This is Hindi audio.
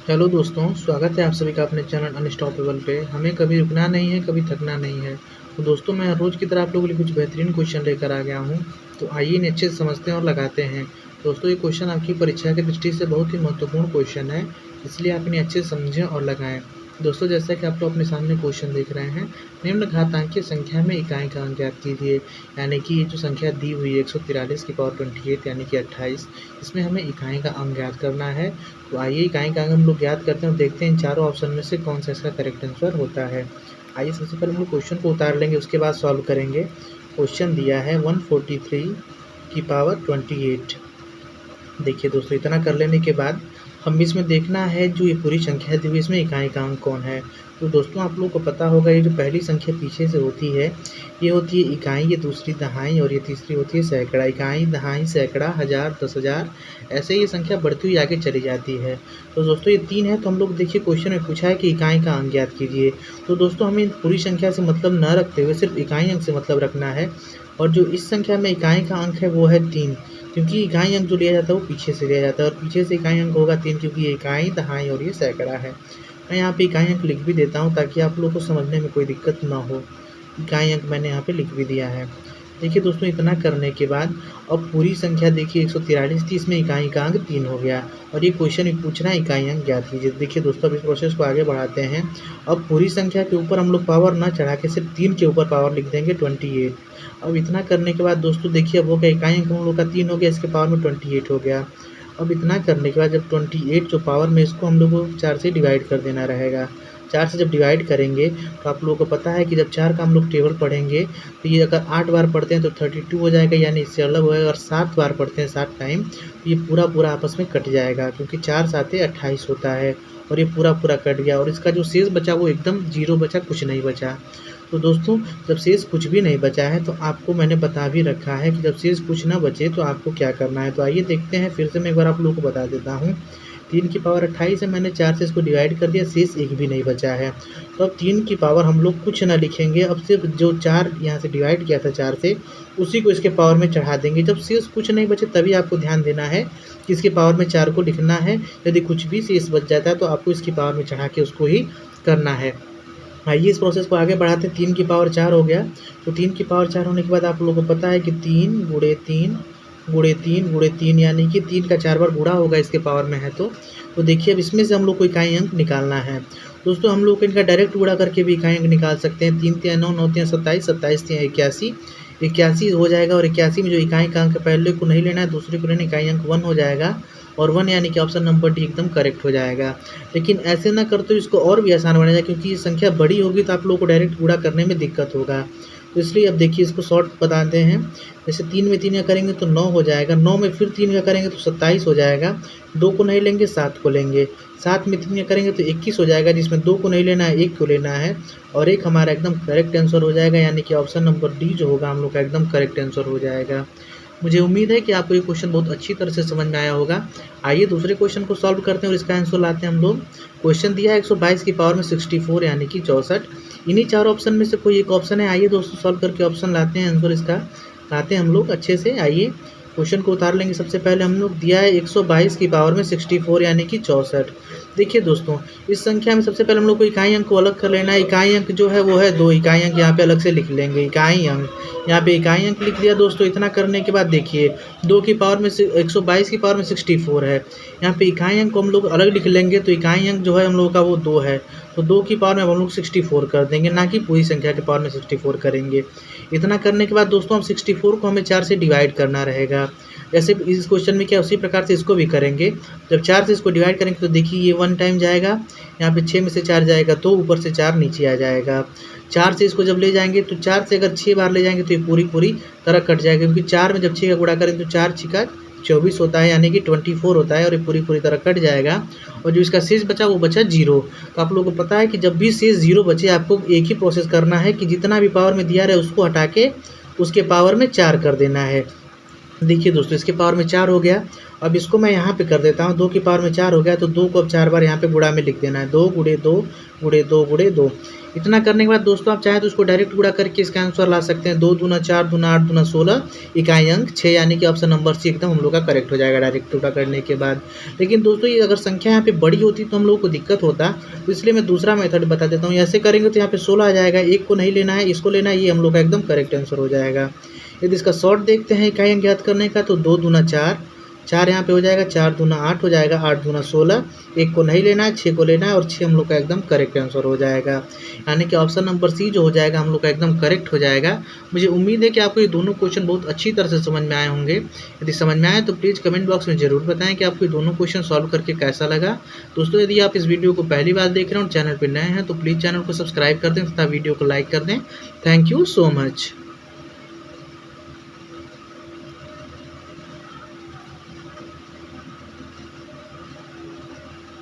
हेलो दोस्तों, स्वागत है आप सभी का अपने चैनल अनस्टॉपेबल पे। हमें कभी रुकना नहीं है, कभी थकना नहीं है। तो दोस्तों, मैं हर रोज़ की तरह आप लोगों के लिए कुछ बेहतरीन क्वेश्चन लेकर आ गया हूँ। तो आइए इन्हें अच्छे से समझते हैं और लगाते हैं। दोस्तों, ये क्वेश्चन आपकी परीक्षा की दृष्टि से बहुत ही महत्वपूर्ण क्वेश्चन है, इसलिए आप इन्हें अच्छे से समझें और लगाएँ। दोस्तों, जैसा कि आप लोग अपने सामने क्वेश्चन देख रहे हैं, निम्न घातांकीय संख्या में इकाई का अंक ज्ञात कीजिए। यानी कि ये जो संख्या दी हुई है 143 की पावर 28 यानी कि 28, इसमें हमें इकाई का अंक ज्ञात करना है। तो आइए इकाई का अंक हम लोग ज्ञात करते हैं और देखते हैं इन चारों ऑप्शन में से कौन सा इसका करेक्ट आंसर होता है। आइए सबसे पहले हम लोग क्वेश्चन को उतार लेंगे, उसके बाद सॉल्व करेंगे। क्वेश्चन दिया है 143 की पावर 28। देखिए दोस्तों, इतना कर लेने के बाद हमें इसमें देखना है जो ये पूरी संख्या दी हुई है, इसमें इकाई का अंक कौन है। तो दोस्तों, आप लोगों को पता होगा ये जो पहली संख्या पीछे से होती है, ये होती है इकाई, ये दूसरी दहाई और ये तीसरी होती है सैकड़ा। इकाई, दहाई, सैकड़ा, हज़ार, 10,000, ऐसे ये संख्या बढ़ती हुई आगे चली जाती है। तो दोस्तों, ये 3 है। तो हम लोग देखिए क्वेश्चन में पूछा है कि इकाई का अंक ज्ञात कीजिए। तो दोस्तों, हमें पूरी संख्या से मतलब न रखते हुए सिर्फ इकाई अंक से मतलब रखना है। और जो इस संख्या में इकाई का अंक है वो है 3, क्योंकि इकाई अंक जो लिया जाता है वो पीछे से लिया जाता है और पीछे से इकाई अंक होगा 3, क्योंकि ये इकाई, दहाई और ये सैकड़ा है। मैं यहाँ पे इकाई अंक लिख भी देता हूँ ताकि आप लोगों को समझने में कोई दिक्कत ना हो। इकाई अंक मैंने यहाँ पे लिख भी दिया है। देखिए दोस्तों, इतना करने के बाद अब पूरी संख्या देखिए 143 थी, इसमें इकाई का अंक 3 हो गया और ये क्वेश्चन भी पूछ रहा है इकाई अंक ज्ञात कीजिए। देखिए दोस्तों, अब इस प्रोसेस को आगे बढ़ाते हैं। अब पूरी संख्या के ऊपर हम लोग पावर ना चढ़ा के सिर्फ 3 के ऊपर पावर लिख देंगे 28। अब इतना करने के बाद दोस्तों देखिए, अब हो गया इकाई अंक हम लोग का 3 हो गया, इसके पावर में 28 हो गया। अब इतना करने के बाद जब 28 जो पावर में, इसको हम लोग को 4 से डिवाइड कर देना रहेगा। 4 से जब डिवाइड करेंगे तो आप लोगों को पता है कि जब 4 का हम लोग टेबल पढ़ेंगे तो ये अगर 8 बार पढ़ते हैं तो 32 हो जाएगा, यानी इससे अलग होएगा। और 7 बार पढ़ते हैं 7 टाइम, तो ये पूरा आपस में कट जाएगा, क्योंकि 4 7 28 होता है और ये पूरा कट गया और इसका जो शेष बचा वो एकदम जीरो बचा, कुछ नहीं बचा। तो दोस्तों, जब शेष कुछ भी नहीं बचा है तो आपको मैंने बता भी रखा है कि जब शेष कुछ ना बचे तो आपको क्या करना है। तो आइए देखते हैं, फिर से मैं एक बार आप लोगों को बता देता हूँ। 3 की पावर 28 है, मैंने 4 से इसको डिवाइड कर दिया, शेष एक भी नहीं बचा है। तो अब 3 की पावर हम लोग कुछ ना लिखेंगे, अब सिर्फ जो 4 यहाँ से डिवाइड किया था 4 से, उसी को इसके पावर में चढ़ा देंगे। जब शेष कुछ नहीं बचे तभी आपको ध्यान देना है कि इसके पावर में 4 को लिखना है। यदि कुछ भी शेष बच जाता है तो आपको इसकी पावर में चढ़ा के उसको ही करना है। आइए इस प्रोसेस को आगे बढ़ाते हैं। 3 की पावर 4 हो गया। तो 3 की पावर 4 होने के बाद आप लोगों को पता है कि 3 गुणे 3 गुणे 3 गुणे 3, यानी कि 3 का 4 बार गुणा होगा इसके पावर में है। तो देखिए, अब इसमें से हम लोग को इकाई अंक निकालना है। दोस्तों, हम लोग इनका डायरेक्ट गुणा करके भी इकाई अंक निकाल सकते हैं। 3 3 9 9 3 27, 27 3 81, 81 हो जाएगा। और 81 में जो इकाई का अंक पहले को नहीं लेना है, दूसरे को लेना, इकाई अंक 1 हो जाएगा। और 1 यानी कि ऑप्शन नंबर डी एकदम करेक्ट हो जाएगा। लेकिन ऐसे ना करते तो इसको और भी आसान बनाया जाए, क्योंकि ये संख्या बड़ी होगी तो आप लोगों को डायरेक्ट गुणा करने में दिक्कत होगा। तो इसलिए अब देखिए, इसको शॉर्ट बताते हैं। जैसे 3 में 3 का करेंगे तो 9 हो जाएगा, 9 में फिर 3 का करेंगे तो 27 हो जाएगा। 2 को नहीं लेंगे, 7 को लेंगे। 7 में 3 का करेंगे तो 21 हो जाएगा, जिसमें 2 को नहीं लेना है, 1 को लेना है। और 1 हमारा एकदम करेक्ट आंसर हो जाएगा, यानी कि ऑप्शन नंबर डी जो होगा हम लोग का एकदम करेक्ट आंसर हो जाएगा। मुझे उम्मीद है कि आपको ये क्वेश्चन बहुत अच्छी तरह से समझ में आया होगा। आइए दूसरे क्वेश्चन को सॉल्व करते हैं और इसका आंसर लाते हैं हम लोग। क्वेश्चन दिया है 122 की पावर में 64 यानी कि 64। इन्हीं 4 ऑप्शन में से कोई एक ऑप्शन है। आइए दोस्तों, सॉल्व करके ऑप्शन लाते हैं, आंसर इसका लाते हैं हम लोग अच्छे से। आइए क्वेश्चन को उतार लेंगे। सबसे पहले हम लोग दिया है 122 की पावर में 64 यानी कि 64। देखिए दोस्तों, इस संख्या में सबसे पहले हम लोग को इकाई अंक को अलग कर लेना है। इकाई अंक जो है वो है 2, इकाई अंक यहाँ पे अलग से लिख लेंगे। इकाई अंक, यहाँ पे इकाई अंक लिख दिया दोस्तों। इतना करने के बाद देखिए, 2 की पावर में 122 की पावर में 64 है, यहाँ पे इकाई अंक को हम लोग अलग लिख लेंगे। तो इकाई अंक जो है हम लोगों का वो 2 है, तो 2 की पावर में हम लोग 64 कर देंगे, ना कि पूरी संख्या के पावर में 64 करेंगे। इतना करने के बाद दोस्तों, हम 64 को हमें 4 से डिवाइड करना रहेगा। जैसे इस क्वेश्चन में क्या, उसी प्रकार से इसको भी करेंगे। जब 4 से इसको डिवाइड करेंगे तो देखिए ये 1 टाइम जाएगा, यहाँ पे 6 में से 4 जाएगा तो ऊपर से 4 नीचे आ जाएगा। 4 से इसको जब ले जाएंगे तो 4 से अगर 6 बार ले जाएंगे तो ये पूरी तरह कट जाएगा, क्योंकि 4 में जब 6 का गुणा करें तो 4 छिका 24 होता है, यानी कि 24 होता है और ये पूरी तरह कट जाएगा। और जो इसका शेष बचा वो बचा 0। तो आप लोगों को पता है कि जब भी शेष 0 बचे आपको एक ही प्रोसेस करना है कि जितना भी पावर में दिया रहे उसको हटा के उसके पावर में 4 कर देना है। देखिए दोस्तों, इसके पावर में 4 हो गया। अब इसको मैं यहाँ पे कर देता हूँ, 2 की पावर में 4 हो गया, तो 2 को अब 4 बार यहाँ पे गुणा में लिख देना है, 2 गुणे 2 गुणे 2 गुणे 2। इतना करने के बाद दोस्तों आप चाहे तो उसको डायरेक्ट गुणा करके इसका आंसर ला सकते हैं, 2 दूना 4 दूना 8 दूना 16 इकाई अंक 6, यानी कि ऑप्शन नंबर सी एकदम हम लोग का करेक्ट हो जाएगा डायरेक्ट गुणा करने के बाद। लेकिन दोस्तों ये अगर संख्या यहाँ पे बड़ी होती तो हम लोग को दिक्कत होता, तो इसलिए मैं दूसरा मेथड बता देता हूँ। ऐसे करेंगे तो यहाँ पे 16 आ जाएगा, 1 को नहीं लेना है, इसको लेना है, ये हम लोग का एकदम करेक्ट आंसर हो जाएगा। यदि इसका शॉर्ट देखते हैं इकाई अंक ज्ञात करने का, तो 2 दूना 4 4 यहाँ पे हो जाएगा, 4 दूना 8 हो जाएगा, 8 दूना 16, 1 को नहीं लेना है, 6 को लेना है, और 6 हम लोग का एकदम करेक्ट आंसर हो जाएगा, यानी कि ऑप्शन नंबर सी जो हो जाएगा हम लोग का एकदम करेक्ट हो जाएगा। मुझे उम्मीद है कि आपको ये दोनों क्वेश्चन बहुत अच्छी तरह से समझ में आए होंगे। यदि समझ में आए तो प्लीज़ कमेंट बॉक्स में ज़रूर बताएं कि आपको ये दोनों क्वेश्चन सॉल्व करके कैसा लगा। दोस्तों यदि आप इस वीडियो को पहली बार देख रहे हैं और चैनल पर नए हैं तो प्लीज़ चैनल को सब्सक्राइब कर दें तथा वीडियो को लाइक कर दें। Thank you so much.